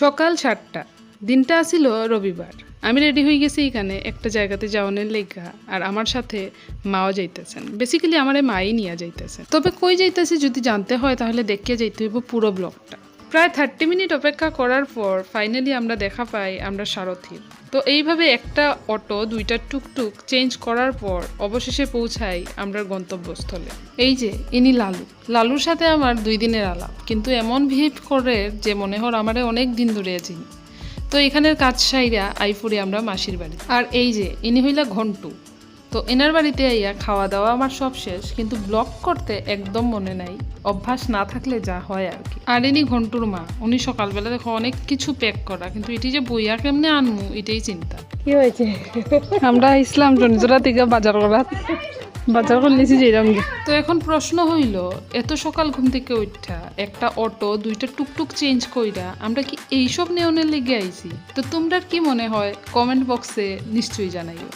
সকাল ৭টা, দিনটা ছিল রবিবার। আমি রেডি হয়ে গেছি এখানে একটা জায়গাতে যাওয়ানের লেগা, আর আমার সাথে মাও যাইতেছেন। বেসিক্যালি আমার মাই নিয়ে যাইতেছেন। তবে কই যাইতেছে যদি জানতে হয় তাহলে দেখিয়ে যাইতে হইব পুরো ব্লগটা। প্রায় 30 মিনিট অপেক্ষা করার পর ফাইনালি আমরা দেখা পাই আমরা সারথীর। তো এইভাবে একটা অটো, দুইটা টুকটুক চেঞ্জ করার পর অবশেষে পৌঁছাই আমরা গন্তব্যস্থলে। এই যে ইনি লালুর সাথে আমার 2 দিনের আলাপ, কিন্তু এমন বিহেভ করে যে মনে হয় আমারে অনেক দিন ধরে চিনি। তো এখানের কাজ সাইরা আইফুরি আমরা মাসির বাড়ি। আর এই যে ইনি হইলা ঘন্টু। তো এনার বাড়িতে আইয়া খাওয়া দাওয়া আমার সব শেষ, কিন্তু ব্লগ করতে একদম মনে নাই, অভ্যাস না থাকলে যা হয় আর কি। আর ইনি ঘন্টুর মা। উনি সকালবেলা দেখো অনেক কিছু প্যাক করা, কিন্তু এটি যে বইয়া কেমনে আনমু এটাই চিন্তা। কি হয়েছে? আমরা ইসলাম জনজোড়া থেকে বাজার করে নিয়েছি যেরকম। তো এখন প্রশ্ন হইল, এত সকাল ঘুম থেকে উঠা একটা অটো, দুইটা টুকটুক চেঞ্জ কইরা আমরা কি এইসব নেওয়ার লেগে আইছি? তো তোমরা কি মনে হয় কমেন্ট বক্সে নিশ্চয়ই জানাইও।